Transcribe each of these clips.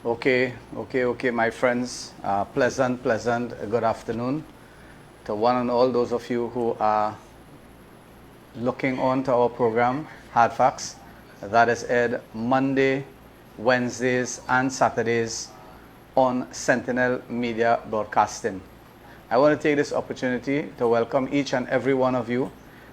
Okay, my friends. Pleasant, good afternoon to one and all those of you who are looking on to our program, Hardfacts, that is aired Monday, Wednesdays, and Saturdays on Sentinel Media Broadcasting. I want to take this opportunity to welcome each and every one of you.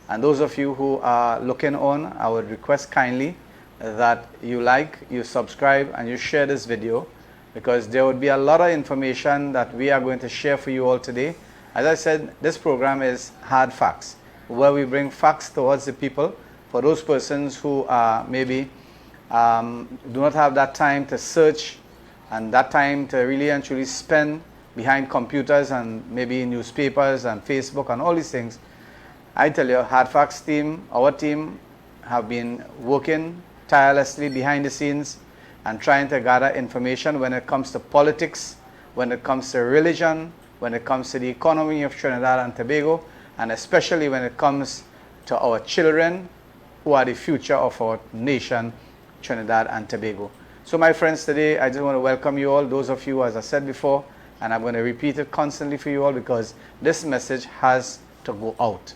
And those of you who are looking on, I would request kindly that you like, you subscribe, and you share this video, because there would be a lot of information that we are going to share for you all today. As I said, this program is Hard Facts, where we bring facts towards the people for those persons who maybe do not have that time to search and that time to really and truly spend behind computers and maybe newspapers and Facebook and all these things. I tell you, Hard Facts team, our team, have been working tirelessly behind the scenes and trying to gather information when it comes to politics, when it comes to religion, when it comes to the economy of Trinidad and Tobago, and especially when it comes to our children who are the future of our nation, Trinidad and Tobago. So my friends, today I just want to welcome you all, those of you, as I said before, and I'm going to repeat it constantly for you all, because this message has to go out.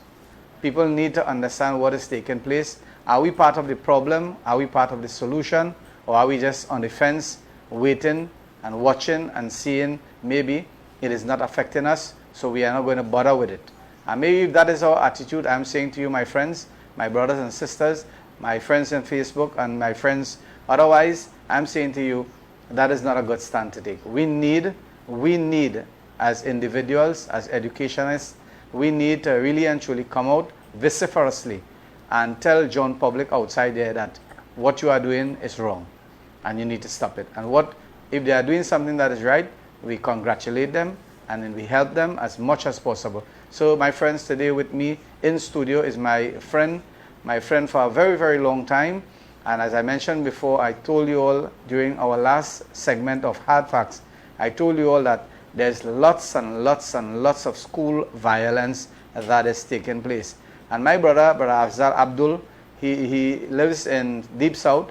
People need to understand what is taking place. Are we part of the problem? Are we part of the solution? Or are we just on the fence, waiting and watching and seeing maybe it is not affecting us, so we are not going to bother with it? And maybe if that is our attitude, I'm saying to you, my friends, my brothers and sisters, my friends on Facebook and my friends otherwise, I'm saying to you, that is not a good stand to take. We need as individuals, as educationists, we need to really and truly come out vociferously and tell John public outside there that what you are doing is wrong and you need to stop it. And what if they are doing something that is right, we congratulate them and then we help them as much as possible. So my friends, today with me in studio is my friend for a very, very long time. And as I mentioned before, I told you all during our last segment of Hard Facts, I told you all that there's lots and lots of school violence that is taking place. And my brother Abzal, he lives in Deep South.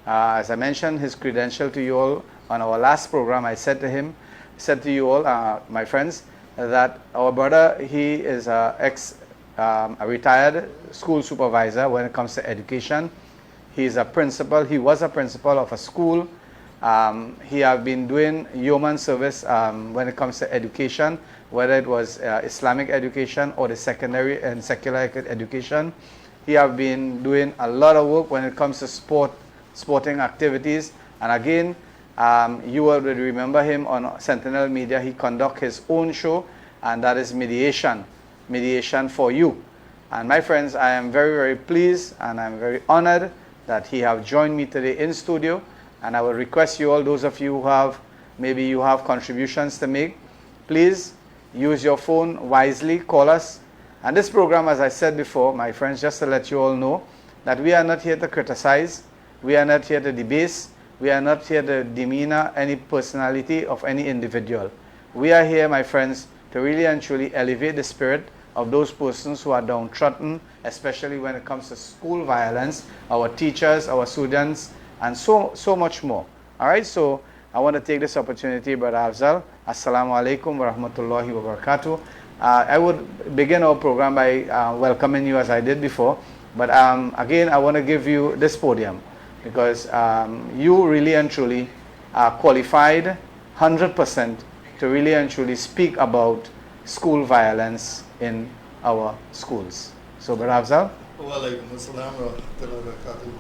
As I mentioned his credential to you all on our last program, I said to you all, my friends, that our brother, he is a retired school supervisor when it comes to education. He was a principal of a school. He has been doing yeoman service when it comes to education, whether it was Islamic education or the secondary and secular education. He has been doing a lot of work when it comes to sporting activities. And again, you will remember him on Sentinel Media. He conducts his own show, and that is Mediation for You. And my friends, I am very, very pleased and I'm very honored that he have joined me today in studio. And I will request you all, those of you who have, maybe you have contributions to make, please use your phone wisely, call us. And this program, as I said before, my friends, just to let you all know, that we are not here to criticize, we are not here to debase, we are not here to demean any personality of any individual. We are here, my friends, to really and truly elevate the spirit of those persons who are downtrodden, especially when it comes to school violence, our teachers, our students, and so much more. All right, so I want to take this opportunity, Brother Abzal. Assalamu alaikum wa rahmatullahi wa barakatuh. I would begin our program by welcoming you as I did before, but again, I want to give you this podium because you really and truly are qualified 100% to really and truly speak about school violence in our schools. So, Brother Abzal. Wa alaikum assalam wa rahmatullahi wa barakatuh.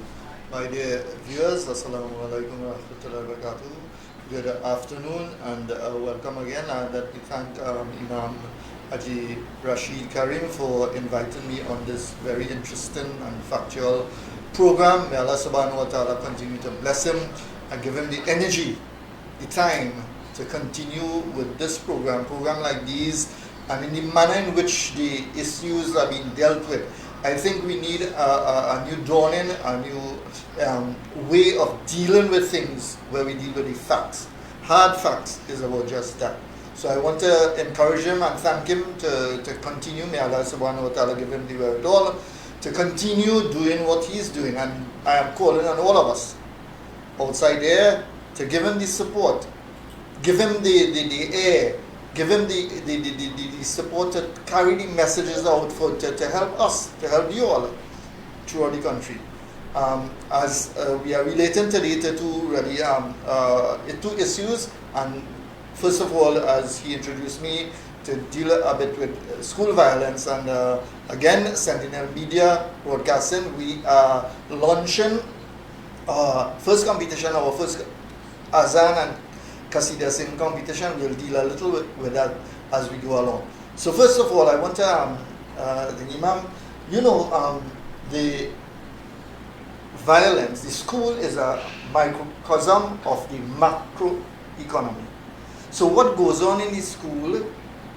My dear viewers, assalamu alaikum wa rahmatullahi wa barakatuh. Good afternoon and welcome again. Let me thank Imam Haji Rashid Karim for inviting me on this very interesting and factual program. May Allah subhanahu wa ta'ala continue to bless him and give him the energy, the time to continue with this program like these, and in the manner in which the issues are being dealt with. I think we need a new dawning, a new way of dealing with things where we deal with the facts. Hard facts is about just that. So I want to encourage him and thank him to continue. May Allah subhanahu wa ta'ala give him the wherewithal to continue doing what he's doing. And I am calling on all of us outside there to give him the support, give him the air, give him the support to carry the messages out to help us, to help you all throughout the country. As we are relating today to two issues, and first of all, as he introduced me, to deal a bit with school violence, and again, Sentinel Media Broadcasting, we are launching first competition, our first Azan and Qasida Singh competition. We'll deal a little with that as we go along. So first of all, I want to, the Imam, the violence, the school is a microcosm of the macro economy. So what goes on in the school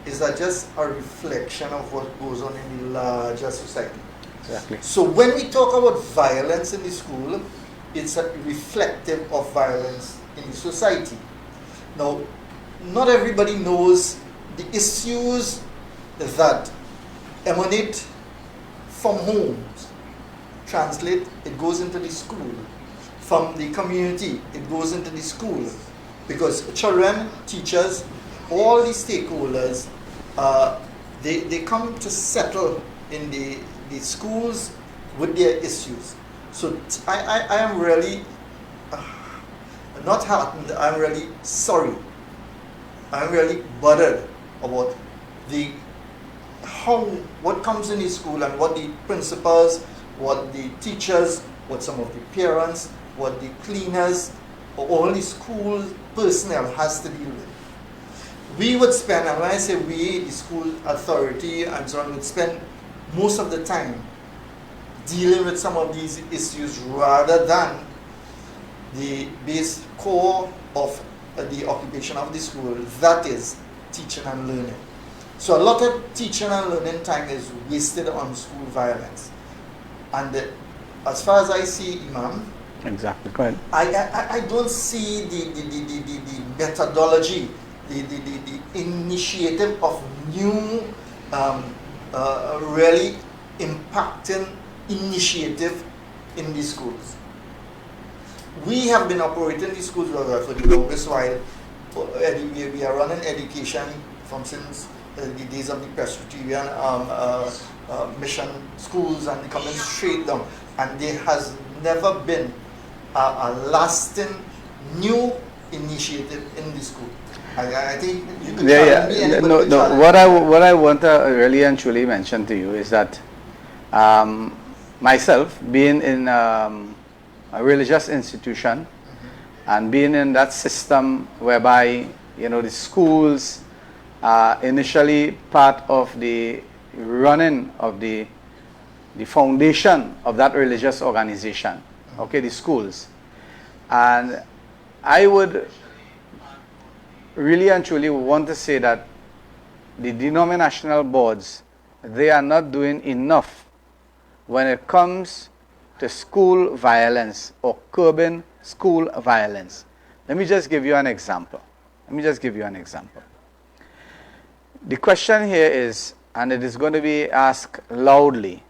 is just a reflection of what goes on in the larger society. Exactly. So when we talk about violence in the school, it's a reflective of violence in the society. Now, not everybody knows the issues that emanate from homes. Translate, it goes into the school. From the community, it goes into the school. Because children, teachers, all the stakeholders, they come to settle in the schools with their issues. So I am really not heartened, I'm really sorry. I'm really bothered about what comes in the school and what the principals, what the teachers, what some of the parents, what the cleaners, or all the school personnel has to deal with. We would spend, and when I say we, the school authority and so on, would spend most of the time dealing with some of these issues rather than the base core of the occupation of the school, that is teaching and learning. So a lot of teaching and learning time is wasted on school violence. And as far as I see, Imam, exactly, go ahead. I don't see the methodology, the initiative of new, really impacting initiative in the schools. We have been operating these schools for the longest while. We are running education from since the days of the Presbyterian mission schools, and coming straight down. And there has never been a lasting new initiative in the school. I think you could challenge me. No. What I want to really and truly mention to you is that myself, being in a religious institution, and being in that system whereby the schools are initially part of the running of the foundation of that religious organization, okay, the schools. And I would really and truly want to say that the denominational boards, they are not doing enough when it comes to school violence or curbing school violence. Let me just give you an example. The question here is, and it is going to be asked loudly,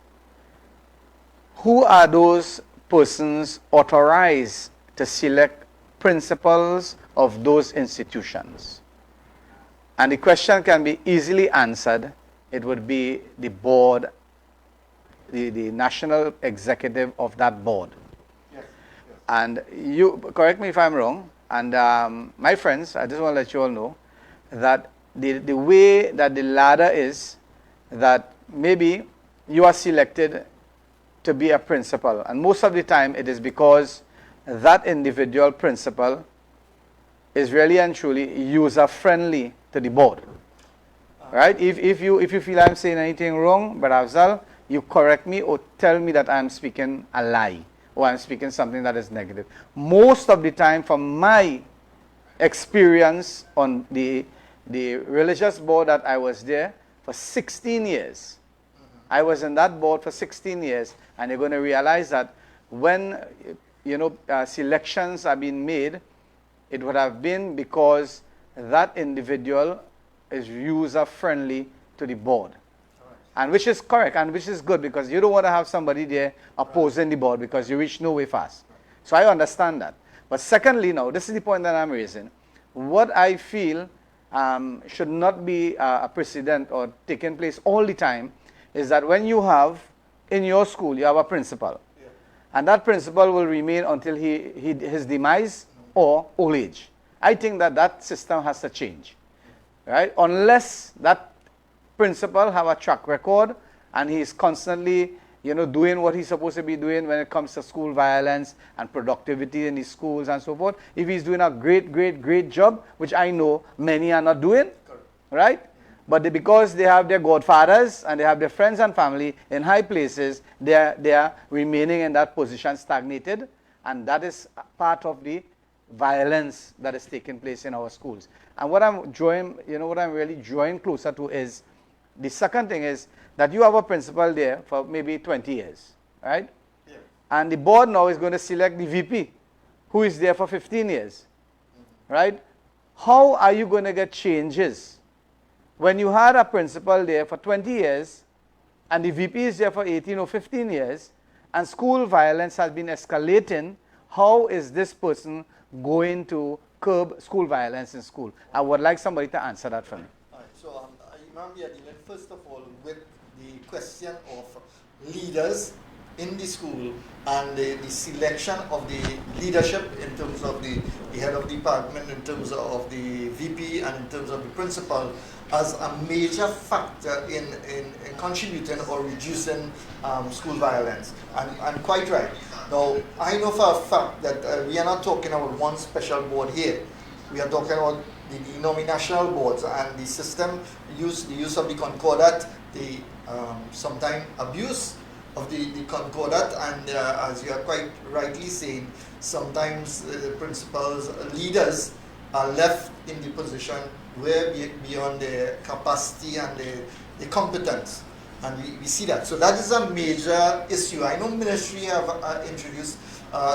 who are those persons authorized to select principals of those institutions? And the question can be easily answered. It would be the board, the national executive of that board. Yes. And you, correct me if I'm wrong, and my friends, I just want to let you all know that the way that the ladder is, that maybe you are selected to be a principal, and most of the time it is because that individual principal is really and truly user friendly to the board, right? If you feel I'm saying anything wrong, but Abzal, you correct me or tell me that I'm speaking a lie or I'm speaking something that is negative. Most of the time, from my experience on the religious board that I was there for 16 years, I was in that board for 16 years, and you're going to realize that when selections are being made, it would have been because that individual is user friendly to the board. And which is correct and which is good, because you don't want to have somebody there opposing the board, because you reach nowhere fast. So I understand that. But secondly, now, this is the point that I'm raising. What I feel should not be a precedent or taking place all the time is that when you have, in your school, you have a principal. Yeah. And that principal will remain until his demise or old age. I think that that system has to change, right? Unless that principal have a track record and he's constantly, doing what he's supposed to be doing when it comes to school violence and productivity in the schools and so forth. If he's doing a great job, which I know many are not doing, right? But because they have their godfathers and they have their friends and family in high places, they are remaining in that position stagnated, and that is part of the violence that is taking place in our schools. And what I'm really drawing closer to is the second thing is that you have a principal there for maybe 20 years, right? Yeah. And the board now is going to select the VP, who is there for 15 years, right? How are you going to get changes when you had a principal there for 20 years and the VP is there for 18 or 15 years and school violence has been escalating? How is this person going to curb school violence in school? I would like somebody to answer that for me. All right. So, Imam, we are dealing first of all with the question of leaders in the school and the selection of the leadership in terms of the head of the department, in terms of the VP, and in terms of the principal as a major factor in contributing or reducing school violence. And quite right. Now, I know for a fact that we are not talking about one special board here. We are talking about the denominational boards and the system, the use of the concordat, the sometimes abuse of the concordat, and as you are quite rightly saying, sometimes principals, leaders are left in the position where beyond their capacity and their competence. And we see that. So that is a major issue. I know ministry have introduced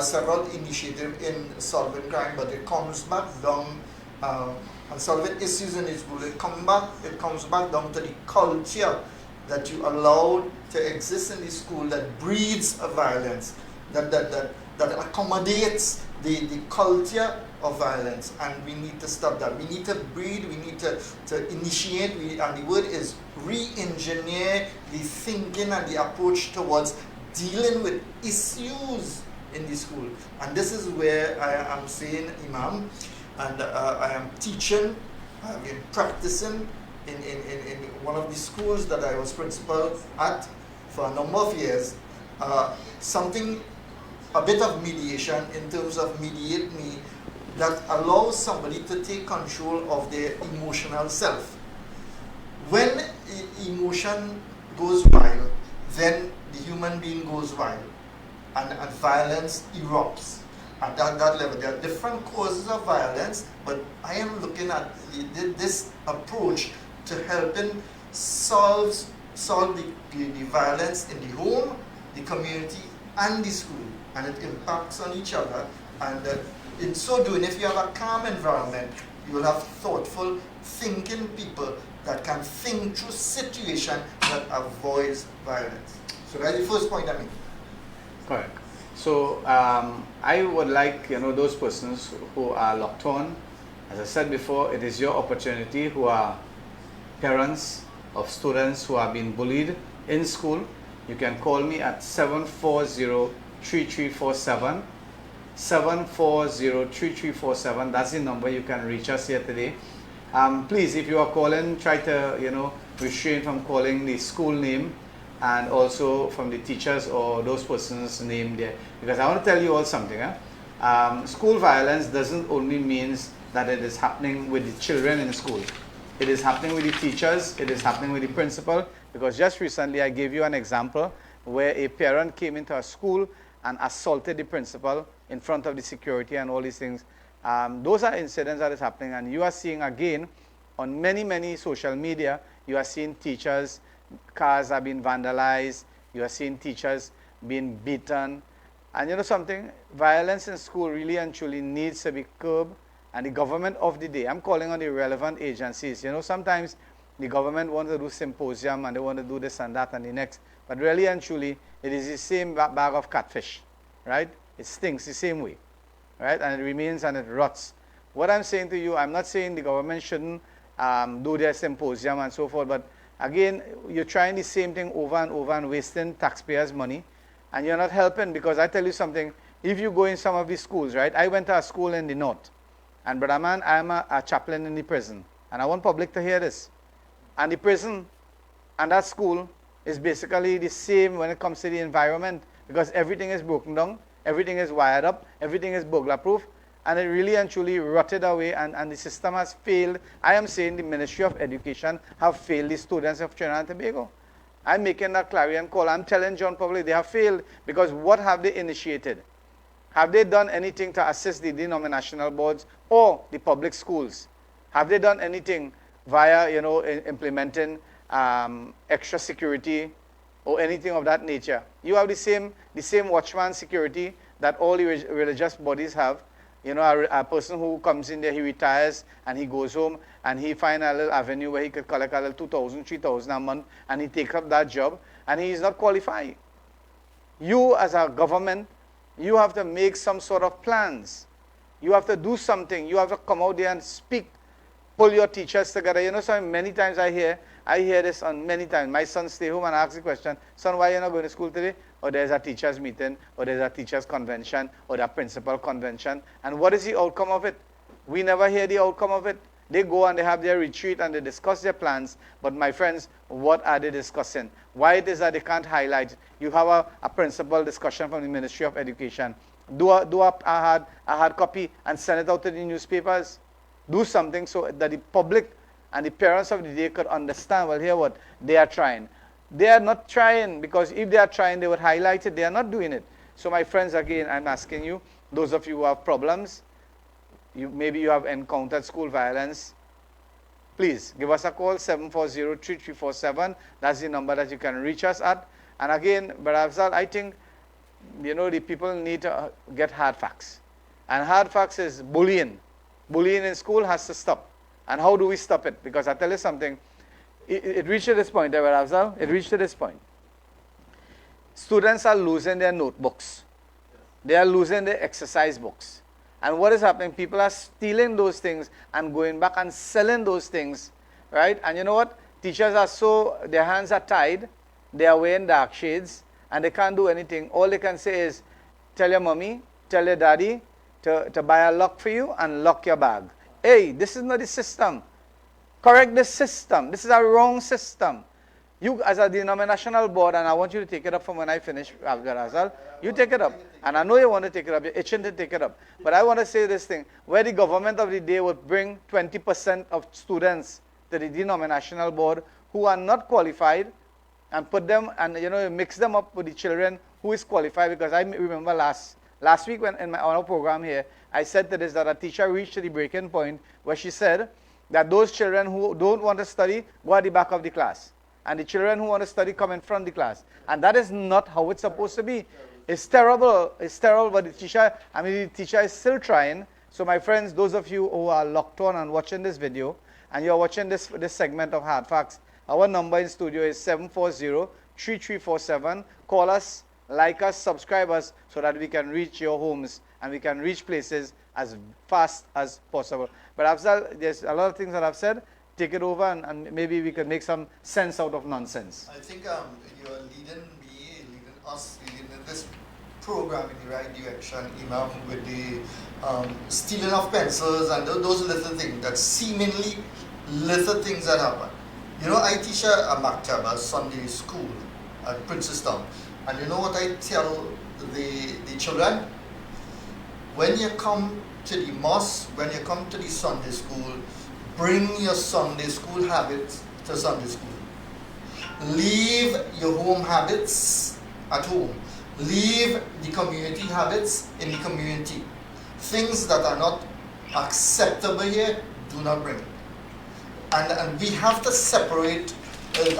several initiatives in solving crime, but it comes back down and solving issues in the school. It comes back down to the culture that you allow to exist in the school that breeds a violence, that accommodates the culture of violence, and we need to stop that. We need to breed, we need to initiate, and the word is re-engineer the thinking and the approach towards dealing with issues in the school. And this is where I am saying, Imam, and I am teaching, I've been practicing in one of the schools that I was principal at for a number of years, a bit of mediation in terms of mediate me that allows somebody to take control of their emotional self. When emotion goes wild, then the human being goes wild, and violence erupts. At that level, there are different causes of violence, but I am looking at this approach to helping solve the violence in the home, the community, and the school, and it impacts on each other. And in so doing, if you have a calm environment, you will have thoughtful, thinking people that can think through situations that avoids violence. So that's the first point I make. Correct. So I would like those persons who are locked on. As I said before, it is your opportunity, who are parents of students who are being bullied in school. You can call me at 740-3347. 740-3347. That's the number. You can reach us here today. Please, if you are calling, try to refrain from calling the school name and also from the teachers or those persons' name there, because I want to tell you all something. School violence doesn't only mean that it is happening with the children in school. It is happening with the teachers. It is happening with the principal. Because just recently I gave you an example where a parent came into a school and assaulted the principal in front of the security and all these things. Those are incidents that is happening, and you are seeing again on many social media, you are seeing teachers, cars are being vandalized, you are seeing teachers being beaten. And you know something, violence in school really and truly needs to be curbed, and the government of the day, I'm calling on the relevant agencies. Sometimes the government wants to do symposium and they want to do this and that and the next, but really and truly, it is the same bag of catfish, right? It stinks the same way. right? And it remains and it rots. What I'm saying to you, I'm not saying the government shouldn't do their symposium and so forth, but again, you're trying the same thing over and over and wasting taxpayers' money, and you're not helping. Because I tell you something, if you go in some of these schools, right? I went to a school in the north, and brother man, I am a chaplain in the prison, and I want public to hear this. And the prison and that school is basically the same when it comes to the environment, because everything is broken down, everything is wired up, everything is burglar proof, and it really and truly rotted away, and the system has failed. I am saying the Ministry of Education have failed the students of Trinidad and Tobago. I'm making that clarion call. I'm telling John public they have failed, because what have they initiated? Have they done anything to assist the denominational boards or the public schools? Have they done anything via, implementing extra security or anything of that nature? You have the same watchman security that all the religious bodies have. A person who comes in there, he retires and he goes home and he finds a little avenue where he could collect a little 2,000, 3,000 a month, and he takes up that job and he is not qualified. You as a government, you have to make some sort of plans. You have to do something. You have to come out there and speak. Pull your teachers together. So many times I hear this on many times. My son stay home and ask the question, son, why are you not going to school today? Or there's a teachers meeting, or there's a teachers convention, or the principal convention. And what is the outcome of it? We never hear the outcome of it. They go and they have their retreat and they discuss their plans. But my friends, what are they discussing? Why it is that they can't highlight? You have a principal discussion from the Ministry of Education. Do a hard copy and send it out to the newspapers. Do something so that the public and the parents of the day could understand, well, here what they are trying. They are not trying, because if they are trying, they would highlight it. They are not doing it. So my friends, again, I'm asking you, those of you who have problems, maybe you have encountered school violence, please give us a call, 740-3347. That's the number that you can reach us at. And again, Brother Abzal, I think, the people need to get hard facts. And hard facts is bullying. Bullying in school has to stop. And how do we stop it? Because I tell you something, it reached to this point, Brother Abzal, it reached to this point. Students are losing their notebooks. They are losing their exercise books. And what is happening? People are stealing those things and going back and selling those things, right? And you know what? Teachers are their hands are tied, they are wearing dark shades, and they can't do anything. All they can say is, tell your mommy, tell your daddy to buy a lock for you and lock your bag. Hey, this is not the system. Correct the system. This is a wrong system. You, as a denominational board, and I want you to take it up from when I finish, Abzal, you take it up. And I know you want to take it up. You're itching to take it up. But I want to say this thing. Where the government of the day would bring 20% of students to the denominational board who are not qualified and put them, and mix them up with the children who is qualified. Because I remember last week when on our program here, I said to this, that a teacher reached to the breaking point where she said that those children who don't want to study go at the back of the class. And the children who want to study come in front of the class. And that is not how it's supposed to be. It's terrible. It's terrible, but the teacher is still trying. So my friends, those of you who are locked on and watching this video, and you're watching this segment of Hard Facts, our number in studio is 740-3347. Call us, like us, subscribe us, so that we can reach your homes and we can reach places as fast as possible. But Abzal, there's a lot of things that I've said. Take it over, and maybe we can make some sense out of nonsense. I think you're leading us in this program in the right direction, Imam, with the stealing of pencils and those little things, that seemingly little things that happen. I teach a maktaba, Sunday school at Princestown, and you know what I tell the children? When you come to the mosque, when you come to the Sunday school, bring your Sunday school habits to Sunday school. Leave your home habits at home. Leave the community habits in the community. Things that are not acceptable here, do not bring it. And we have to separate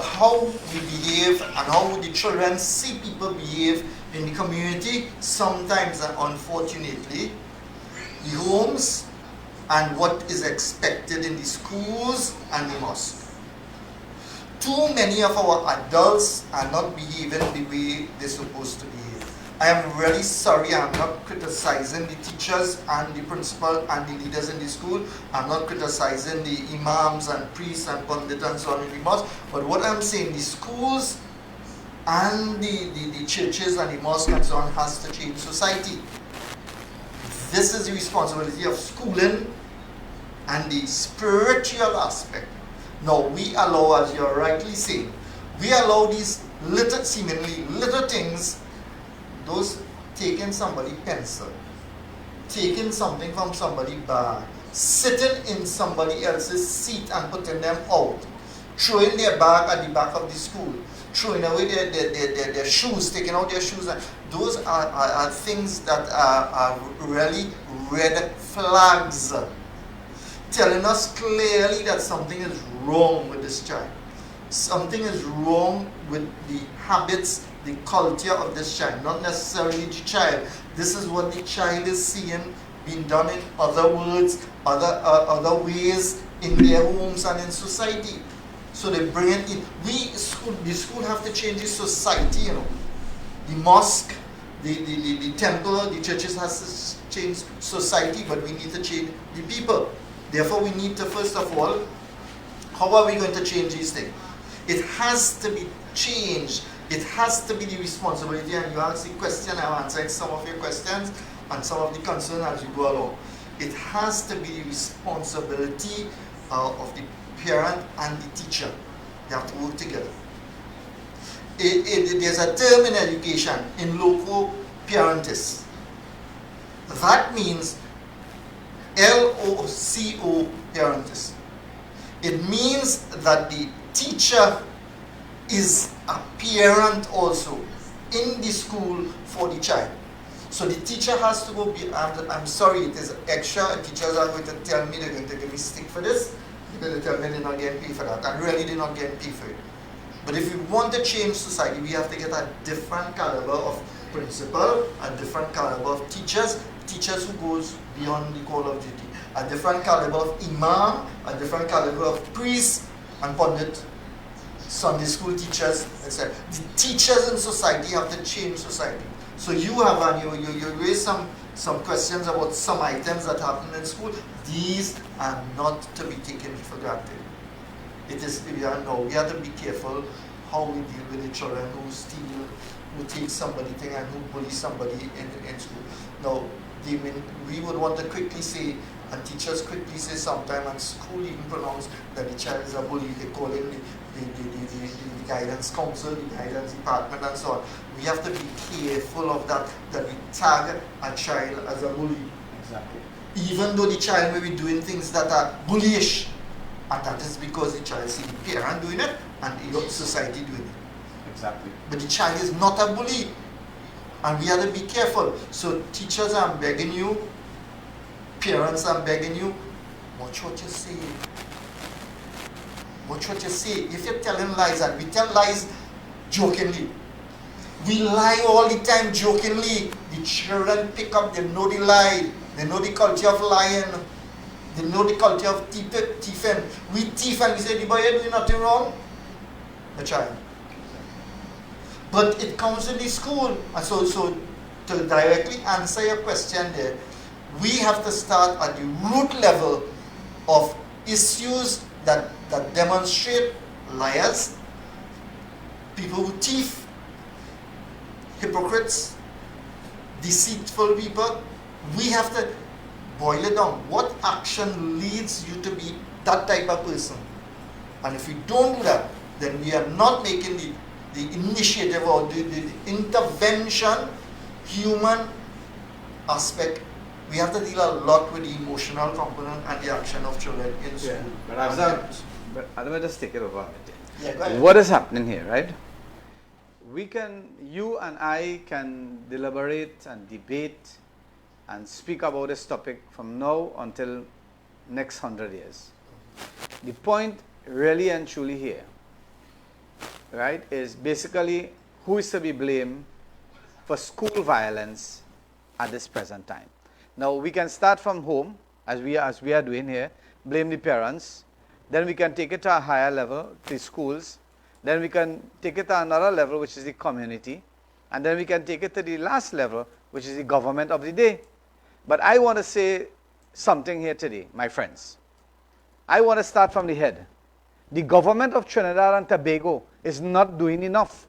how we behave and how the children see people behave in the community. Sometimes, unfortunately, the homes and what is expected in the schools and the mosque. Too many of our adults are not behaving the way they're supposed to behave. I am really sorry. I'm not criticizing the teachers and the principal and the leaders in the school. I'm not criticizing the imams and priests and pundits and so on in the mosque. But what I'm saying, the schools and the churches and the mosques and so on has to change society. This is the responsibility of schooling and the spiritual aspect. Now we allow, as you're rightly saying, we allow these little, seemingly little things, those taking somebody's pencil, taking something from somebody's bag, sitting in somebody else's seat and putting them out, throwing their bag at the back of the school, throwing away their shoes, taking out their shoes. Those are things that are really red flags, telling us clearly that something is wrong with this child. Something is wrong with the habits, the culture of this child, not necessarily the child. This is what the child is seeing being done in other words, other ways in their homes and in society. So they bring it in. The school have to change the society, you know. The mosque, the temple, the churches has to change society, but we need to change the people. Therefore, we need to, first of all, how are we going to change these things? It has to be changed. It has to be the responsibility. And you ask the question, I've answered some of your questions and some of the concerns as you go along. It has to be the responsibility of the parent and the teacher. They have to work together. There's a term in education, in loco parentis. That means LOCO parentis. It means that the teacher is a parent also in the school for the child. So the teacher has to go I'm sorry, it is extra. Teachers are going to tell me, they're going to give me stick for this. They're going to tell me they're not getting paid for that. And really they're not getting paid for it. But if we want to change society, we have to get a different caliber of principal, a different caliber of teachers who goes beyond the call of duty, a different caliber of imam, a different caliber of priest and pundit, Sunday school teachers, etc. The teachers in society have to change society. So you have, and you raise some questions about some items that happen in school. These are not to be taken for granted. It is, we have to be careful how we deal with the children who steal, who take somebody thing and who bully somebody in school. Now, we would want to quickly say, and teachers quickly say sometime, and school even pronounce that the child is a bully. They call in the guidance council, the guidance department and so on. We have to be careful of that we tag a child as a bully. Exactly. Even though the child may be doing things that are bullyish, and that is because the child sees the parent doing it and the society doing it. Exactly. But the child is not a bully. And we have to be careful. So teachers, I'm begging you, parents, I'm begging you, watch what you say. Watch what you say. If you're telling lies, and we tell lies jokingly. We lie all the time jokingly. The children pick up, they know the lie. They know the culture of lying. They know the culture of thieving. We thief and we say, the boy is doing nothing wrong. The child. But it comes in the school. And so to directly answer your question there, we have to start at the root level of issues that demonstrate liars, people who thief, hypocrites, deceitful people. We have to boil it down. What action leads you to be that type of person? And if we don't do that, then we are not making the initiative or the intervention, human aspect. We have to deal a lot with the emotional component and the action of children in school. Yeah. But let me just take it over. Yeah, go ahead. What is happening here, right? You and I can deliberate and debate and speak about this topic from now until next 100 years. The point really and truly here, right, is basically who is to be blamed for school violence at this present time. Now we can start from home, as we are doing here, blame the parents, then we can take it to a higher level, the schools, then we can take it to another level, which is the community, and then we can take it to the last level, which is the government of the day. But I want to say something here today, my friends. I want to start from the head. The government of Trinidad and Tobago is not doing enough.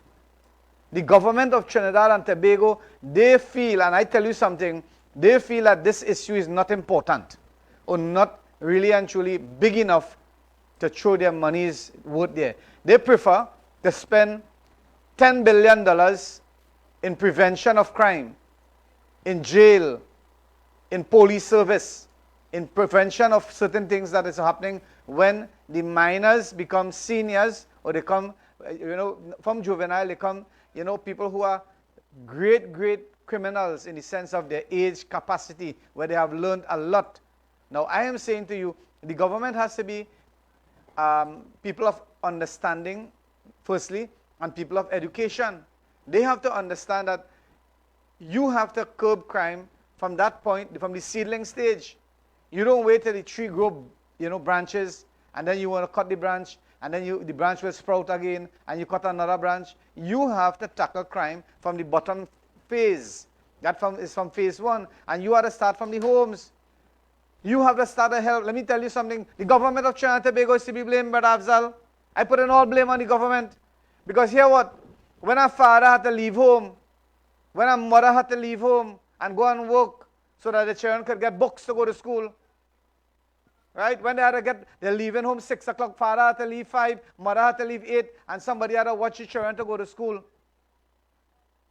The government of Trinidad and Tobago, they feel, and I tell you something, they feel that this issue is not important or not really and truly big enough to throw their money's worth there. They prefer to spend $10 billion in prevention of crime, in jail, in police service, in prevention of certain things that is happening when the minors become seniors, or they come, from juvenile, they come, people who are great criminals in the sense of their age capacity, where they have learned a lot. Now, I am saying to you, the government has to be people of understanding, firstly, and people of education. They have to understand that you have to curb crime from that point, from the seedling stage. You don't wait till the tree grow, branches, and then you want to cut the branch, and then the branch will sprout again, and you cut another branch. You have to tackle crime from the bottom phase. That is from phase 1, and you have to start from the homes. You have to start to help. Let me tell you something. The government of Trinidad and Tobago is to be blamed, Brother Abzal. I put in all blame on the government. Because hear what? When a father had to leave home, when a mother had to leave home and go and work so that the children could get books to go to school, right? When they're leaving home 6 o'clock, father had to leave 5, mother had to leave 8, and somebody had to watch the children to go to school.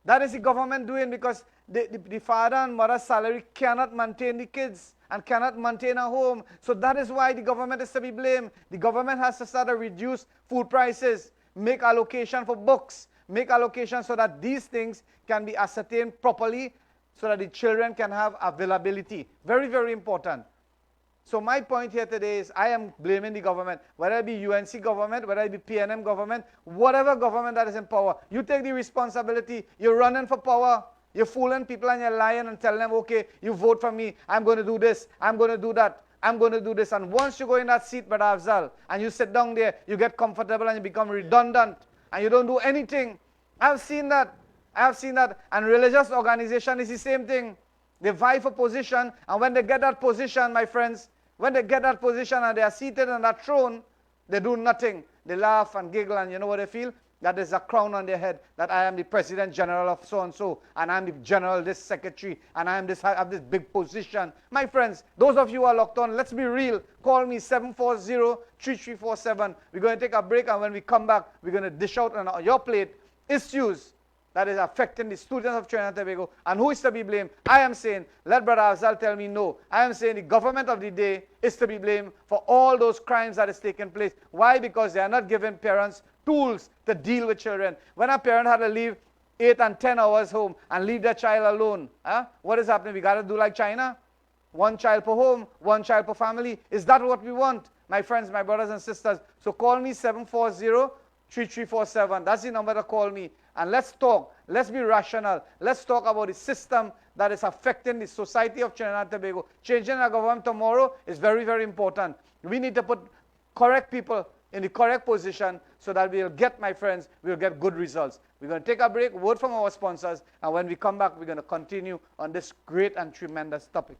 That is the government doing, because the father and mother's salary cannot maintain the kids and cannot maintain a home. So that is why the government is to be blamed. The government has to start to reduce food prices, make allocation for books, make allocation so that these things can be ascertained properly, so that the children can have availability. Very, very important. So my point here today is I am blaming the government, whether it be UNC government, whether it be PNM government, whatever government that is in power. You take the responsibility. You're running for power. You're fooling people and you're lying and telling them, okay, you vote for me. I'm going to do this. I'm going to do that. I'm going to do this. And once you go in that seat, Brother Abzal, and you sit down there, you get comfortable and you become redundant and you don't do anything. I've seen that. I have seen that. And religious organization is the same thing. They vie for position, and when they get that position, my friends, when they get that position and they are seated on that throne, they do nothing. They laugh and giggle, and you know what they feel? That there's a crown on their head, that I am the President General of so-and-so, and I'm the General, this Secretary, and I have this big position. My friends, those of you who are locked on, let's be real. Call me 740-3347. We're going to take a break, and when we come back, we're going to dish out on your plate issues that is affecting the students of Trinidad and Tobago. And who is to be blamed? I am saying, let Brother Abzal tell me no. I am saying the government of the day is to be blamed for all those crimes that is taking place. Why? Because they are not giving parents tools to deal with children. When a parent had to leave 8 and 10 hours home and leave their child alone, what is happening? We got to do like China? 1 child per home, 1 child per family. Is that what we want? My friends, my brothers and sisters. So call me 740-3347. That's the number to call me. And let's talk. Let's be rational. Let's talk about the system that is affecting the society of Trinidad and Tobago. Changing our government tomorrow is very, very important. We need to put correct people in the correct position so that we'll get, my friends, we'll get good results. We're going to take a break, word from our sponsors, and when we come back, we're going to continue on this great and tremendous topic.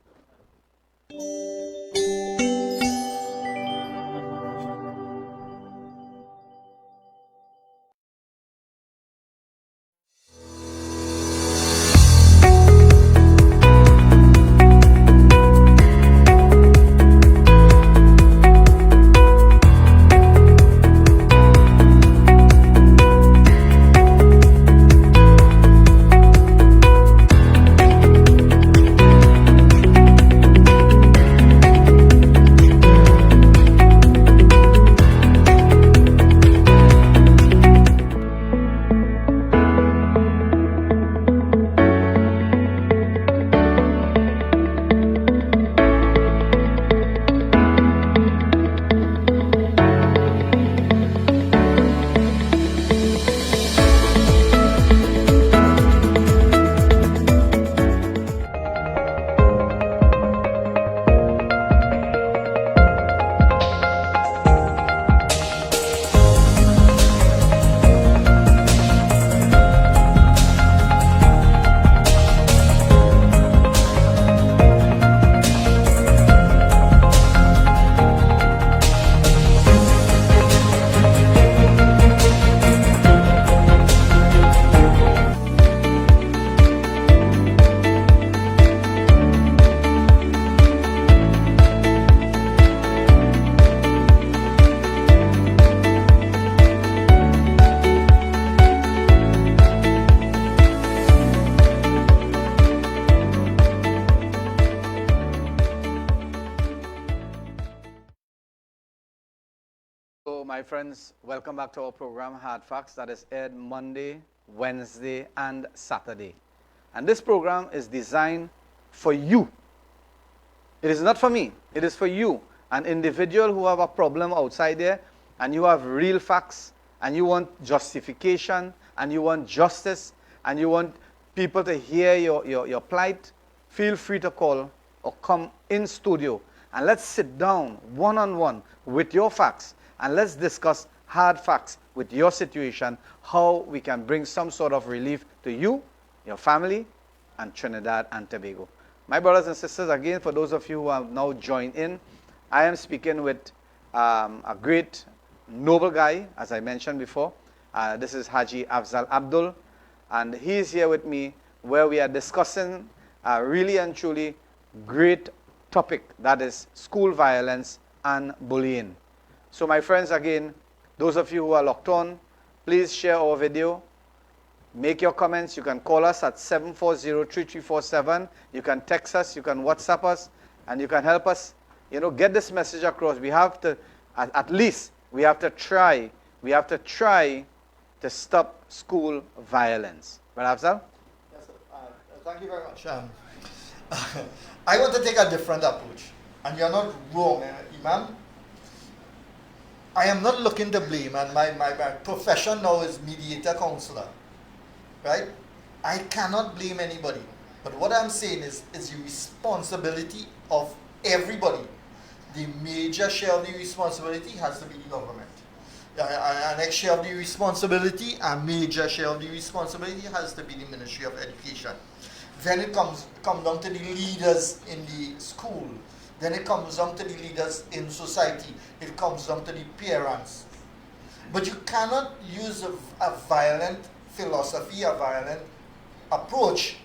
my friends, welcome back to our program, Hardfacts, that is aired Monday, Wednesday, and Saturday. And this program is designed for you. It is not for me. It is for you, an individual who have a problem outside there, and you have real facts, and you want justification, and you want justice, and you want people to hear your plight. Feel free to call or come in studio, and let's sit down one-on-one with your facts, and let's discuss hard facts with your situation, how we can bring some sort of relief to you, your family, and Trinidad and Tobago. My brothers and sisters, again, for those of you who have now joined in, I am speaking with a great, noble guy, as I mentioned before. This is Haji Abzal Abdul, and he is here with me where we are discussing a really and truly great topic, that is school violence and bullying. So my friends, again, those of you who are locked on, please share our video. Make your comments. You can call us at 740-3347. You can text us. You can WhatsApp us. And you can help us, get this message across. We have to, at least, we have to try. We have to try to stop school violence. Right, Abzal? Yes, sir. Thank you very much. I want to take a different approach. And you're not wrong, Imam. I am not looking to blame, and my profession now is mediator counselor, right? I cannot blame anybody. But what I'm saying is the responsibility of everybody. The major share of the responsibility has to be the government. An next share of the responsibility, a major share of the responsibility has to be the Ministry of Education. Then it comes down to the leaders in the school. Then it comes down to the leaders in society. It comes down to the parents. But you cannot use a violent philosophy, a violent approach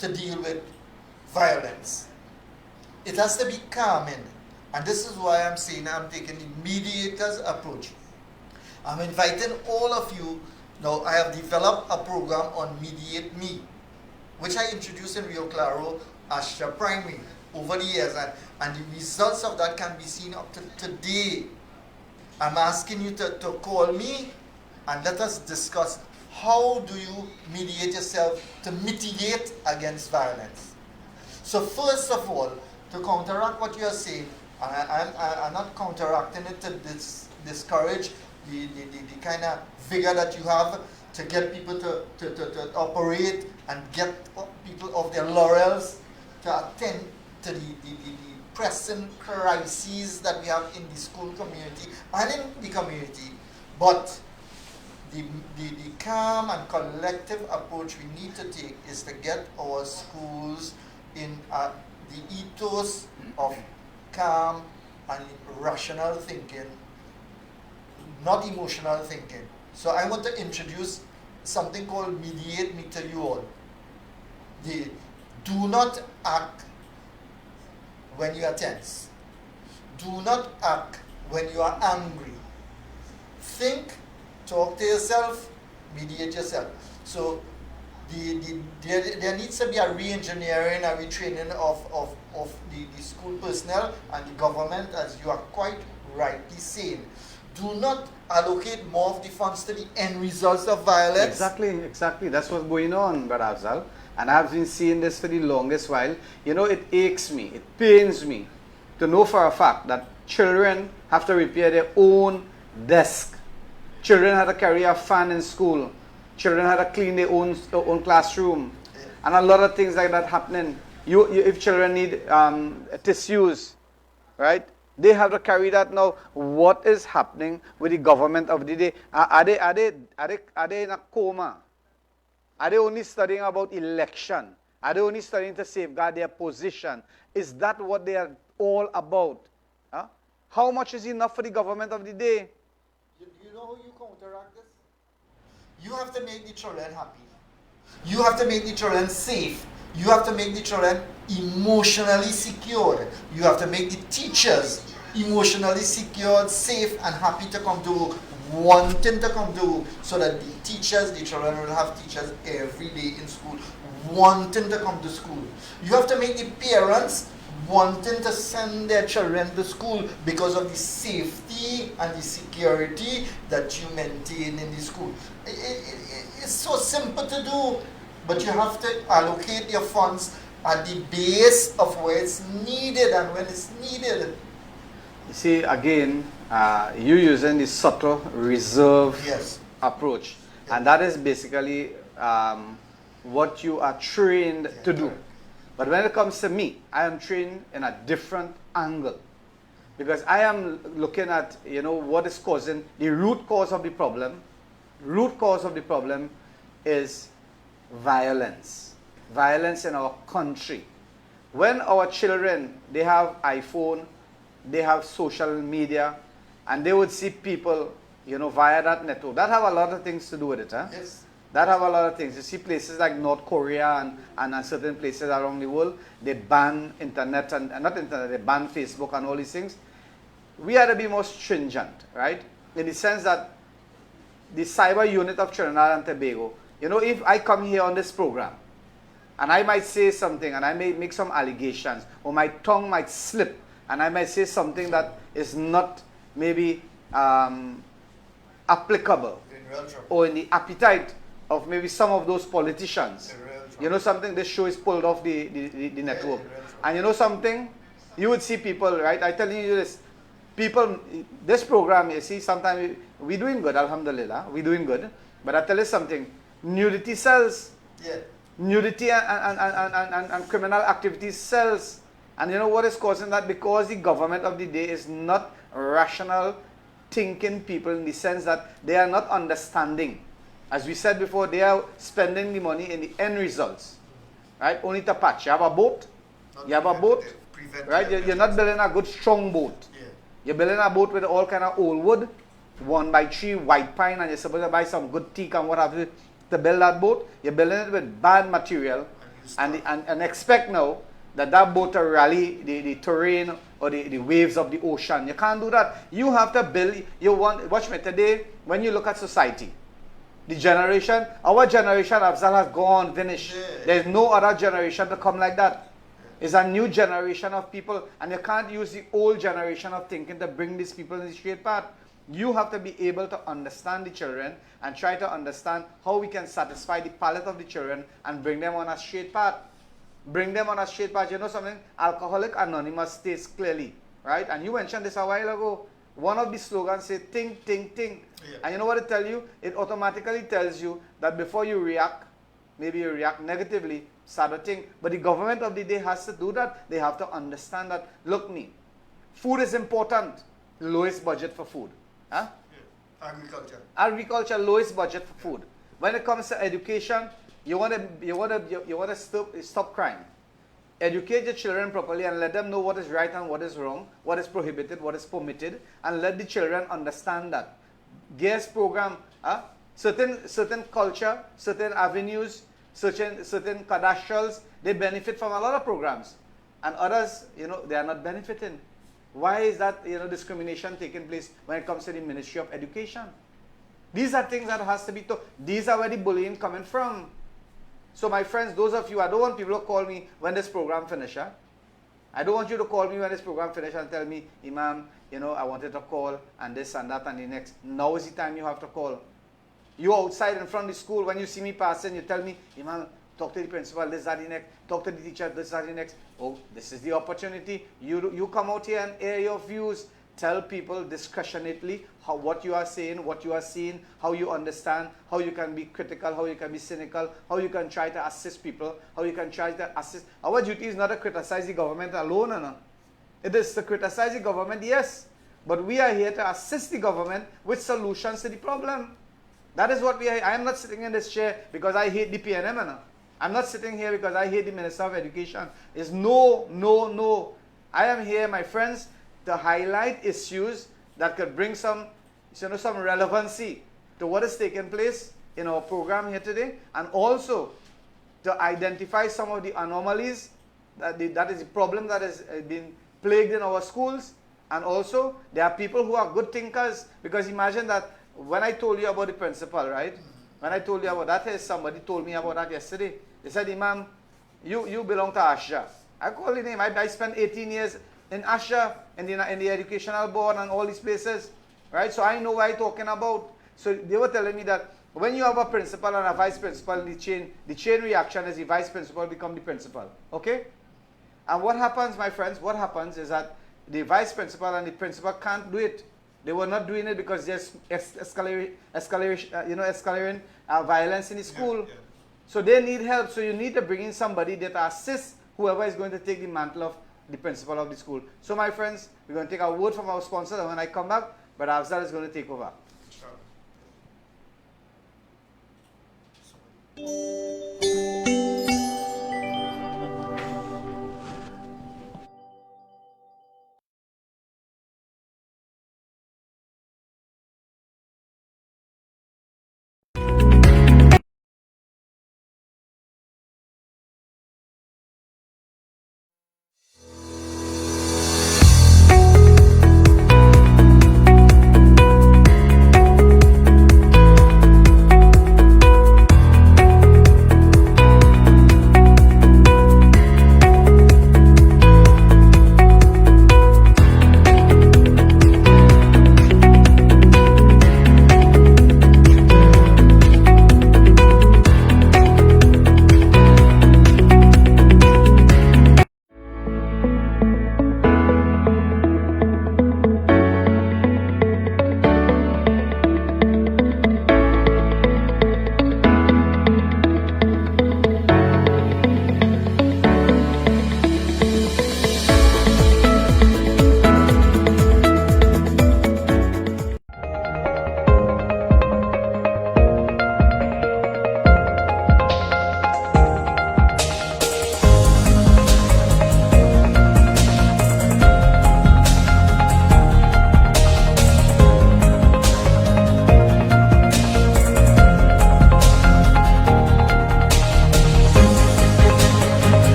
to deal with violence. It has to be calming. And this is why I'm saying I'm taking the mediator's approach. I'm inviting all of you. Now, I have developed a program on Mediate Me, which I introduced in Rio Claro, Astra Primary, over the years, and the results of that can be seen up to today. I'm asking you to call me and let us discuss how do you mediate yourself to mitigate against violence. So first of all, to counteract what you are saying, and I'm not counteracting it to discourage the kind of vigor that you have to get people to operate and get people off their laurels to attend to the pressing crises that we have in the school community and in the community. But the calm and collective approach we need to take is to get our schools in the ethos of calm and rational thinking, not emotional thinking. So I want to introduce something called Mediate Me to you all. Do not act when you are tense. Do not act when you are angry. Think, talk to yourself, mediate yourself. So there needs to be a re-engineering and retraining of the school personnel and the government, as you are quite rightly saying. Do not allocate more of the funds to the end results of violence. Exactly. That's what's going on, Brother Abzal. And I've been seeing this for the longest while. It aches me, it pains me to know for a fact that children have to repair their own desk. Children have to carry a fan in school. Children have to clean their own classroom. And a lot of things like that happening. If children need tissues, right? They have to carry that now. What is happening with the government of the day? Are they in a coma? Are they only studying about election? Are they only studying to safeguard their position? Is that what they are all about? Huh? How much is enough for the government of the day? You know how you counteract this? You have to make the children happy. You have to make the children safe. You have to make the children emotionally secured. You have to make the teachers emotionally secured, safe, and happy to come to work, wanting to come to work, so that the children will have teachers every day in school, wanting to come to school. You have to make the parents wanting to send their children to school because of the safety and the security that you maintain in the school. It's so simple to do, but you have to allocate your funds at the base of where it's needed and when it's needed. You see, again, you're using the subtle reserve Yes. approach, Yes. and that is basically what you are trained to do. But when it comes to me, I am trained in a different angle, because I am looking at, you know, what is causing the root cause of the problem. Root cause of the problem is violence in our country. When our children, they have iPhone, they have social media, and they would see people, you know, via that network, that have a lot of things to do with it, huh? Yes. That have a lot of things. You see places like North Korea and certain places around the world, they ban internet and not internet, they ban Facebook and all these things. We have to be more stringent, right? In the sense that the cyber unit of Trinidad and Tobago, you know, if I come here on this program and I might say something and I may make some allegations, or my tongue might slip and I might say something that is not maybe applicable In real trouble. or in the appetite of maybe some of those politicians. In real trouble. You know something, this show is pulled off the network. in real trouble. And you know something, you would see people, right? I tell you this, people, this program, you see, sometimes we're doing good, alhamdulillah, we're doing good. But I tell you something, nudity sells. Yeah. Nudity and criminal activities sells. And you know what is causing that? Because the government of the day is not rational thinking people, in the sense that they are not understanding. As we said before, they are spending the money in the end results. Right? Only to patch. You have a boat, Not you have a boat, preventive right? You're not building a good strong boat. Yeah. You're building a boat with all kind of old wood, 1x3 white pine, and you're supposed to buy some good teak and what have you to build that boat. You're building it with bad material, and expect now that boat to rally the terrain or the waves of the ocean. You can't do that. You have to build. Watch me today. When you look at society, the generation, our generation, Abzal, has gone, finished. Yeah. There's no other generation to come like that. It's a new generation of people, and you can't use the old generation of thinking to bring these people in the straight path. You have to be able to understand the children and try to understand how we can satisfy the palate of the children and bring them on a straight path. Bring them on a straight path. You know something? Alcoholic Anonymous states clearly, right? And you mentioned this a while ago. One of the slogans says, think, think, think. Yeah. And you know what it tells you? It automatically tells you that before you react, maybe you react negatively, start to think. But the government of the day has to do that. They have to understand that, look me, food is important. Lowest budget for food. Huh? Yeah. Agriculture. Agriculture, lowest budget for food. When it comes to education, you want to stop crime. Educate your children properly and let them know what is right and what is wrong, what is prohibited, what is permitted, and let the children understand that. GAS program, certain culture, certain avenues, certain cadastrals, they benefit from a lot of programs, and others, you know, they are not benefiting. Why is that, you know, discrimination taking place when it comes to the Ministry of Education? These are things that has to be taught. These are where the bullying coming from. So my friends, those of you, I don't want people to call me when this program finishes. I don't want you to call me when this program finishes and tell me, Imam, you know, I wanted to call and this and that and the next. Now is the time you have to call. You outside in front of the school, when you see me passing, you tell me, Imam, talk to the principal, this, that, the next. Talk to the teacher, this, that, the next. Oh, this is the opportunity. You come out here and air your views. Tell people discretionately what you are saying, what you are seeing, how you understand, how you can be critical, how you can be cynical, how you can try to assist people, how you can try to assist. Our duty is not to criticize the government alone. No. It is to criticize the government, yes. But we are here to assist the government with solutions to the problem. That is what we are. I am not sitting in this chair because I hate the PNM. No. I'm not sitting here because I hate the Minister of Education. It's no, no, no. I am here, my friends, to highlight issues that could bring some relevancy to what is taking place in our program here today, and also to identify some of the anomalies that is the problem that has been plagued in our schools. And also there are people who are good thinkers, because imagine that when I told you about the principal, right? When I told you about that, somebody told me about that yesterday. They said, Imam, you belong to Ashja. I call the name. I spent 18 years in Asha, in the educational board and all these places, right? So I know what I'm talking about. So they were telling me that when you have a principal and a vice principal, the chain reaction is the vice principal become the principal, okay? And what happens, my friends, what happens is that the vice principal and the principal can't do it. They were not doing it because there's escalating violence in the school. Yeah. So they need help. So you need to bring in somebody that assists whoever is going to take the mantle of the principal of the school. So my friends, we're going to take a word from our sponsor, and when I come back, but Abzal is going to take over.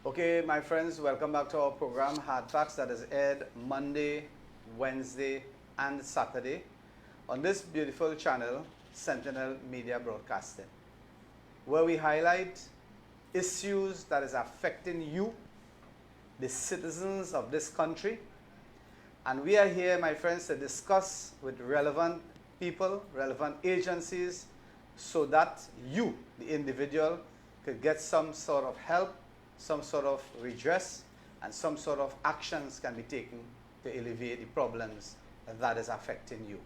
Okay, my friends, welcome back to our program, Hardfacts, that is aired Monday, Wednesday, and Saturday on this beautiful channel, Sentinel Media Broadcasting, where we highlight issues that is affecting you, the citizens of this country. And we are here, my friends, to discuss with relevant people, relevant agencies, so that you, the individual, could get some sort of help, some sort of redress, and some sort of actions can be taken to alleviate the problems that is affecting you.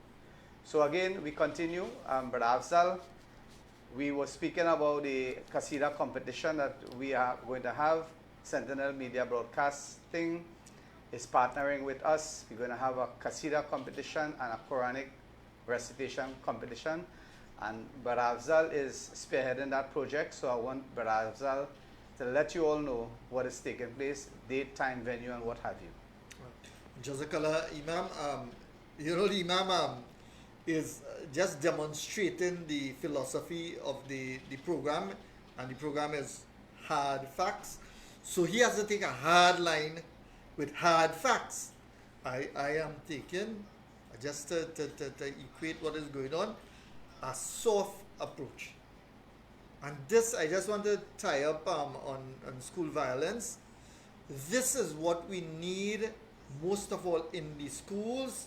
So again, we continue. Brother Abzal, we were speaking about the Qasida competition that we are going to have Sentinel Media Broadcasting is partnering with us. We're going to have a Qasida competition and a Quranic recitation competition. And Brother Abzal is spearheading that project, so I want Brother Abzal to let you all know what is taking place, date, time, venue, and what have you. Jazakallah, Imam. The Imam is just demonstrating the philosophy of the program, and the program is hard facts. So he has to take a hard line with hard facts. I am taking, just to equate what is going on, a soft approach. And this, I just want to tie up on school violence. This is what we need most of all in the schools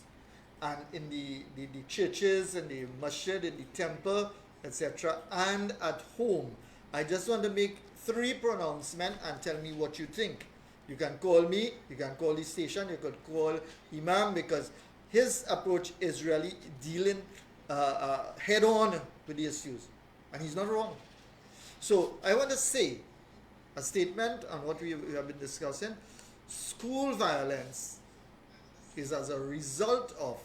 and in the churches and the masjid, in the temple, etc., and at home. I just want to make 3 pronouncements and tell me what you think. You can call me, you can call the station, you could call Imam, because his approach is really dealing head on with the issues, and he's not wrong. So I want to say a statement on what we have been discussing. School violence is as a result of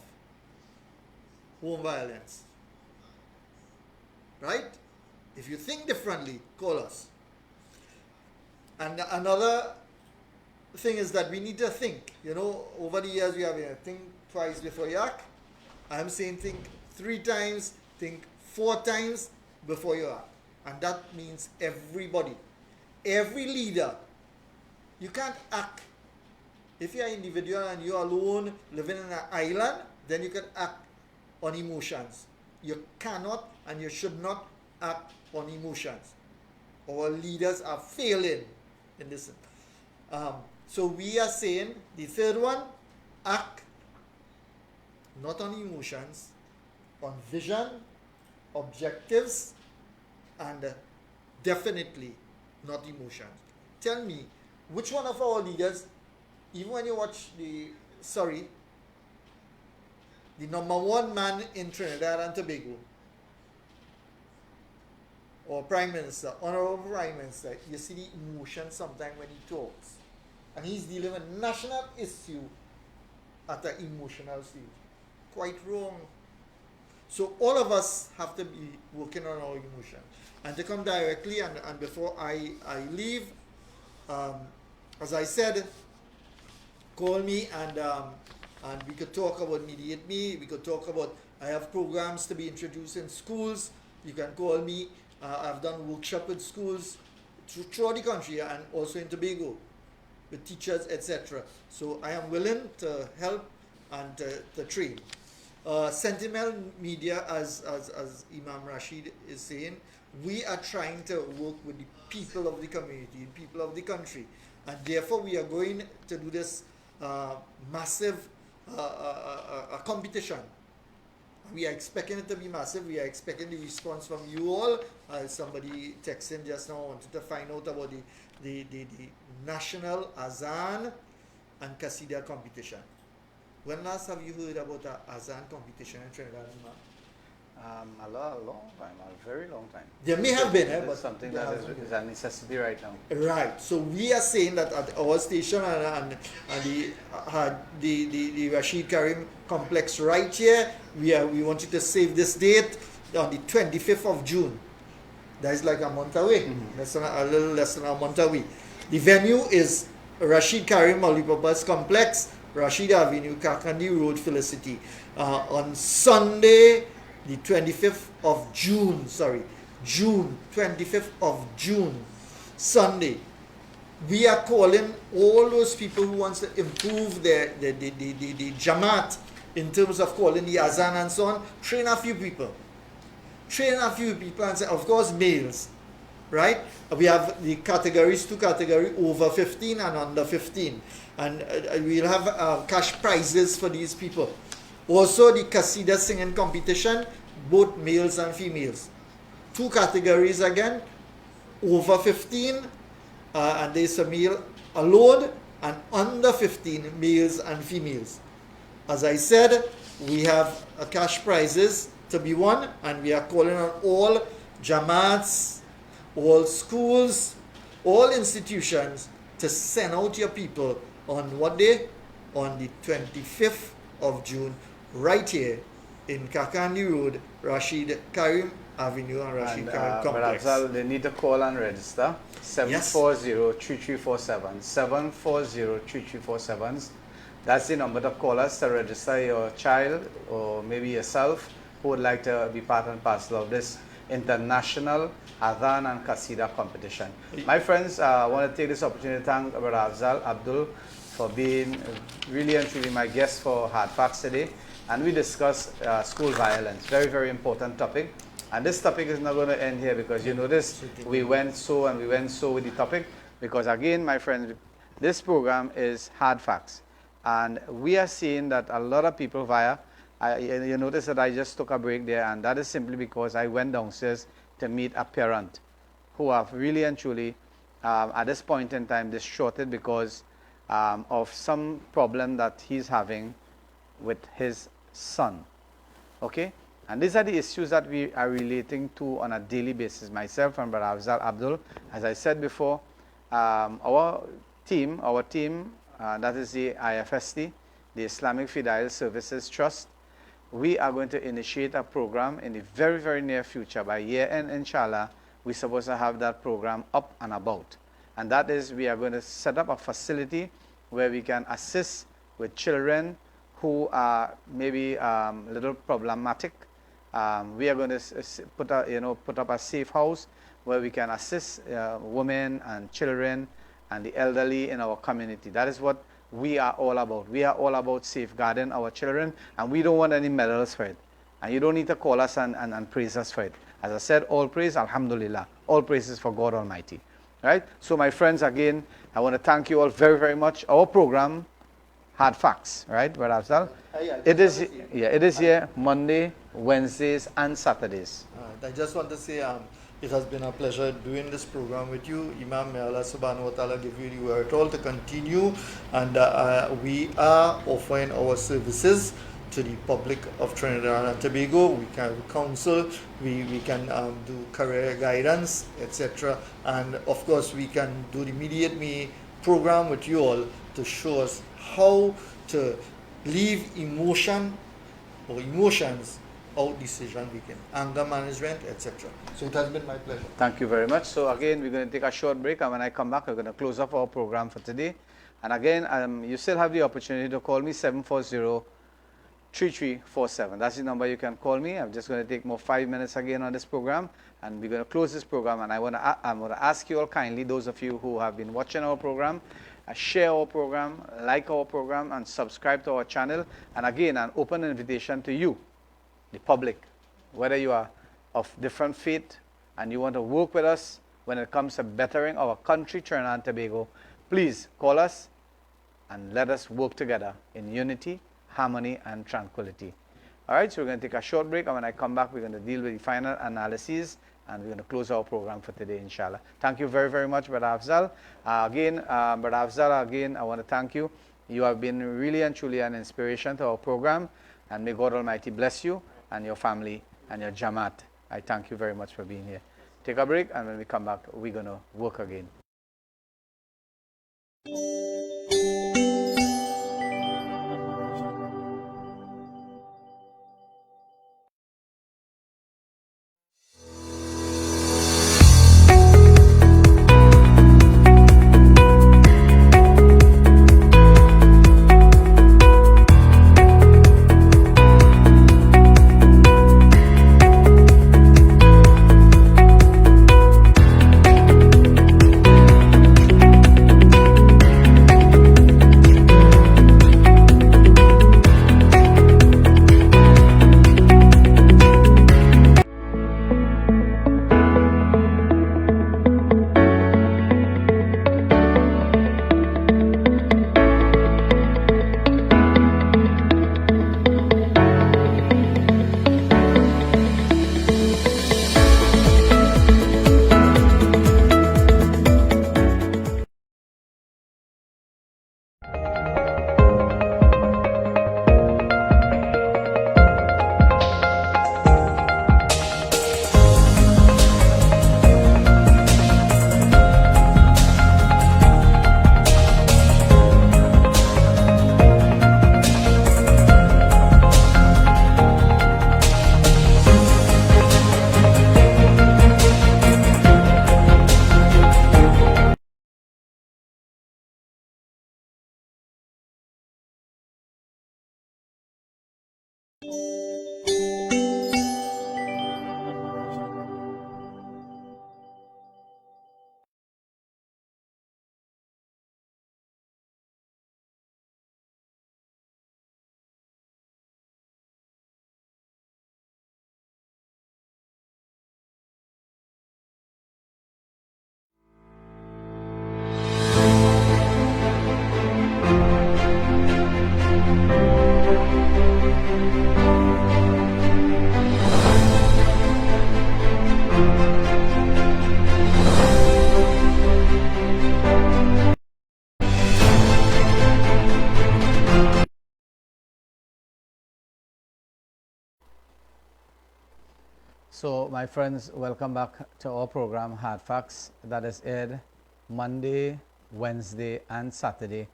home violence. Right? If you think differently, call us. And another thing is that we need to think. Over the years we have think twice before you act. I'm saying think 3 times, think 4 times before you act. And that means everybody. Every leader. You can't act. If you're an individual and you're alone, living in an island, then you can act on emotions. You cannot and you should not act on emotions. Our leaders are failing in this. So we are saying, the third one, act not on emotions, on vision, objectives, and definitely not emotions. Tell me, which one of our leaders, even when you watch the number 1 man in Trinidad and Tobago, or Prime Minister, Honorable Prime Minister, you see the emotion sometimes when he talks. And he's dealing with national issue at an emotional stage. Quite wrong. So all of us have to be working on our emotion. And to come directly, and before I leave, as I said, call me and we could talk about Mediate Me. We could talk about, I have programs to be introduced in schools. You can call me. I've done workshops with schools throughout the country and also in Tobago with teachers, etc. So I am willing to help and to train. Sentinel Media, as Imam Rashid is saying, we are trying to work with the people of the community, people of the country, and therefore we are going to do this massive competition. We are expecting it to be massive. We are expecting the response from you all. Somebody texted just now, wanted to find out about the national Azan and Qasida competition. When last have you heard about an Azan competition in Trinidad? A long time, a very long time. There may have been, but something that is a necessity right now. Right. So we are saying that at our station and the Rashid Karim complex right here, we wanted to save this date on the 25th of June. That is like a month away. A little less than a month away. The venue is Rashid Karim Multipurpose Complex, Rashid Avenue, Kakandi Road, Felicity. On Sunday, the 25th of June, June 25th of June, Sunday. We are calling all those people who wants to improve the Jamaat in terms of calling the Azan and so on. Train a few people and say, of course, males, right? We have the categories, 2 categories, over 15 and under 15. And we'll have cash prizes for these people. Also, the Qasida singing competition, both males and females. 2 categories again, over 15, and there's a male alone, and under 15, males and females. As I said, we have cash prizes to be won, and we are calling on all Jamaats, all schools, all institutions to send out your people on what day? On the 25th of June, right here in Kakandi Road, Rashid Karim Avenue and Rashid Karim Complex. Abzal, they need to call and register. 740-3347. 740-3347. That's the number to call us to register your child or maybe yourself who would like to be part and parcel of this international Adhan and Qasida competition. My friends, I want to take this opportunity to thank Brother Abdul for being really and truly my guest for Hardfacts today. And we discussed school violence, very, very important topic. And this topic is not going to end here because you notice we went so and we went so with the topic because again, my friends, this program is Hardfacts. And we are seeing that a lot of people you notice that I just took a break there, and that is simply because I went downstairs to meet a parent who have really and truly, at this point in time, distraughted because of some problem that he's having with his son. Okay? And these are the issues that we are relating to on a daily basis. Myself and Brother Abdul, as I said before, our team, that is the IFST, the Islamic Fidel Services Trust, we are going to initiate a program in the very, very near future. By year end, inshallah, we're supposed to have that program up and about. And that is, we are going to set up a facility where we can assist with children who are maybe a little problematic. We are going to put up a safe house where we can assist women and children and the elderly in our community. That is what we are all about. We are all about safeguarding our children, and we don't want any medals for it. And you don't need to call us and praise us for it. As I said, all praise, alhamdulillah. All praise is for God Almighty. Right? So my friends, again, I want to thank you all very, very much. Our program, Hardfacts, right, Brother Abzal? It is here Monday, Wednesdays, and Saturdays. I just want to say it has been a pleasure doing this program with you. Imam, may Allah subhanahu wa ta'ala give you the wherewithal to continue. And we are offering our services to the public of Trinidad and Tobago. We can counsel, we can do career guidance, etc. And of course, we can do the Mediate Me program with you all to show us how to leave emotions out decision making, anger management, etc. So it has been my pleasure. Thank you very much. So again, we're going to take a short break, and when I come back, we're going to close off our program for today. And again, you still have the opportunity to call me 740-3347. That's the number you can call me. I'm just going to take more 5 minutes again on this program, and we're going to close this program. And I'm going to ask you all kindly, those of you who have been watching our program, share our program, like our program, and subscribe to our channel. And again, an open invitation to you, the public, whether you are of different faith and you want to work with us when it comes to bettering our country, Trinidad and Tobago, please call us and let us work together in unity, harmony, and tranquility. All right, so we're going to take a short break, and when I come back, we're going to deal with the final analyses, and we're going to close our program for today, inshallah. Thank you very, very much, Brother Abzal. Brother Abzal, again, I want to thank you. You have been really and truly an inspiration to our program, and may God Almighty bless you and your family and your Jamaat. I thank you very much for being here. Take a break, and when we come back, we're going to work again. So, my friends, welcome back to our program Hardfacts, that is aired Monday, Wednesday, and Saturday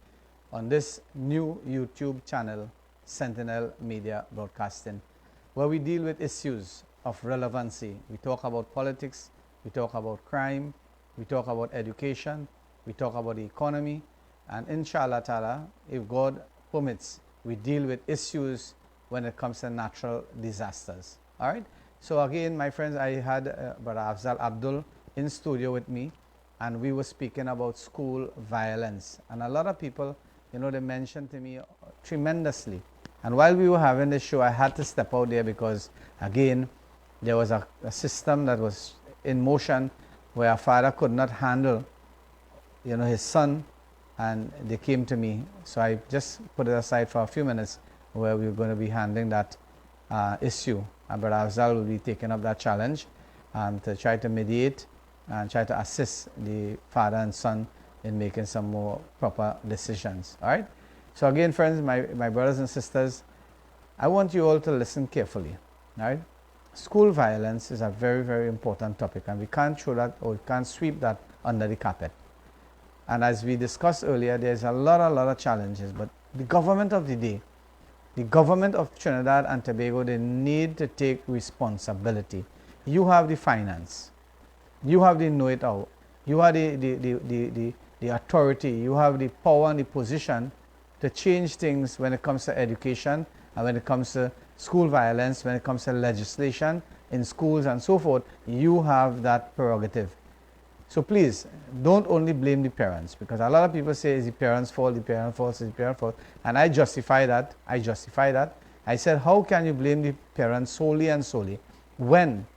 on this new YouTube channel, Sentinel Media Broadcasting, where we deal with issues of relevancy. We talk about politics, we talk about crime, we talk about education, we talk about the economy, and inshallah ta'ala, if God permits, we deal with issues when it comes to natural disasters. All right? So again, my friends, I had Brother Abzal in studio with me, and we were speaking about school violence. And a lot of people, you know, they mentioned to me tremendously. And while we were having this show, I had to step out there because, again, there was a system that was in motion where a father could not handle, you know, his son, and they came to me. So I just put it aside for a few minutes where we were going to be handling that issue. But Abzal will be taking up that challenge to try to mediate and try to assist the father and son in making some more proper decisions. All right? So again, friends, my brothers and sisters, I want you all to listen carefully. All right? School violence is a very, very important topic, and we can't throw that or we can't sweep that under the carpet. And as we discussed earlier, there's a lot of challenges, but the government of the day, the government of Trinidad and Tobago, they need to take responsibility. You have the finance. You have the know-it-all. You have the authority. You have the power and the position to change things when it comes to education and when it comes to school violence, when it comes to legislation in schools and so forth. You have that prerogative. So please, don't only blame the parents, because a lot of people say it's the parents' fault, the parents' fault, it's the parents' fault. And I justify that. I said, how can you blame the parents solely and solely when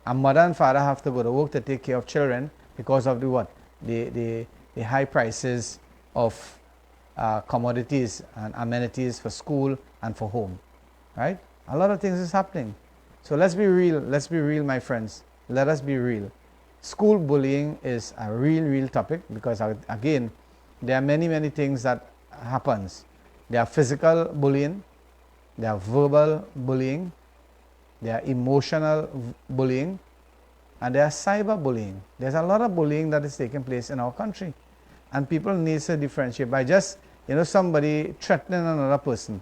a mother and father have to go to work to take care of children because of the what? The high prices of commodities and amenities for school and for home. Right? A lot of things is happening. So let's be real. Let's be real, my friends. Let us be real. School bullying is a real topic because, again, there are many things that happens. There are physical bullying, there are verbal bullying, there are emotional bullying, and there are cyber bullying. There's a lot of bullying that is taking place in our country, and people need to differentiate by just, you know, somebody threatening another person.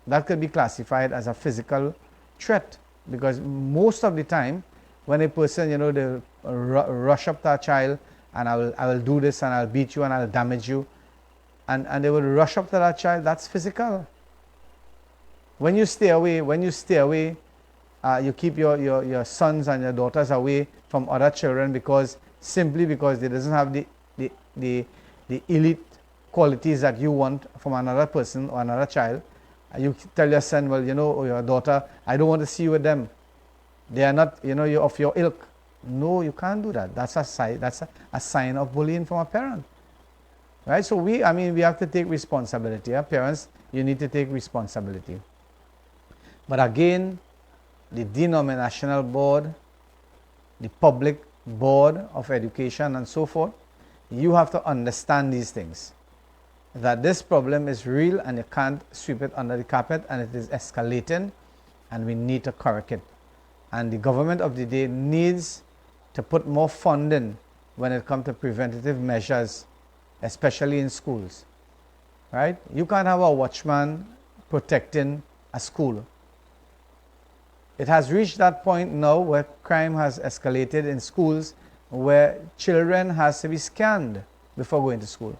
That could be classified as a physical threat, because most of the time when a person, you know, they rush up to a child and I will do this and I'll beat you and I'll damage you, and they will rush up to that child, that's physical. When you stay away, you keep your sons and your daughters away from other children simply because they doesn't have the elite qualities that you want from another person or another child. You tell your son, well, you know, or your daughter, I don't want to see you with them. They are not, you know, you're of your ilk. No, you can't do that. That's a sign of bullying from a parent. Right? So we have to take responsibility. Parents, you need to take responsibility. But again, the denominational board, the public board of education and so forth, you have to understand these things. That this problem is real and you can't sweep it under the carpet, and it is escalating and we need to correct it. And the government of the day needs to put more funding when it comes to preventative measures, especially in schools. Right? You can't have a watchman protecting a school. It has reached that point now where crime has escalated in schools, where children has to be scanned before going to school.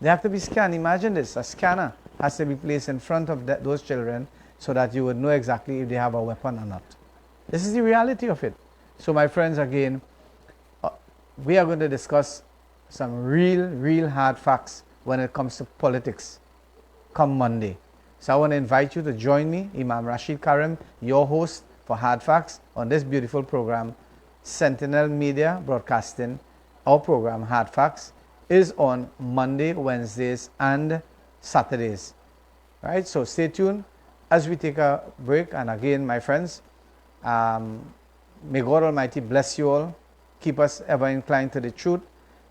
They have to be scanned. Imagine this, a scanner. has to be placed in front of those children so that you would know exactly if they have a weapon or not. This is the reality of it. So my friends, again, we are going to discuss some real hard facts when it comes to politics come Monday. So I want to invite you to join me, Imam Rashid Karim, your host for Hard Facts on this beautiful program, Sentinel Media Broadcasting. Our program, Hard Facts, is on Monday, Wednesdays, and Saturdays. Right? So stay tuned as we take a break. And again, my friends, may God Almighty bless you all. Keep us ever inclined to the truth.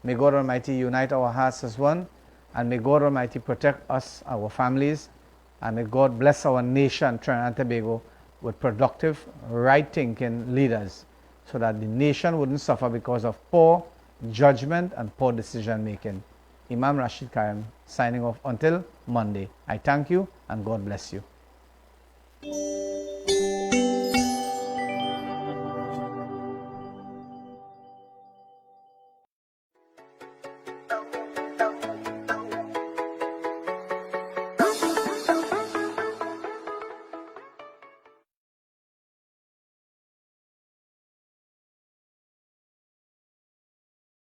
May God Almighty unite our hearts as one. And may God Almighty protect us, our families. And may God bless our nation, Trinidad and Tobago, with productive, right-thinking leaders so that the nation wouldn't suffer because of poor judgment and poor decision-making. Imam Rashid Karim signing off until Monday. I thank you and God bless you.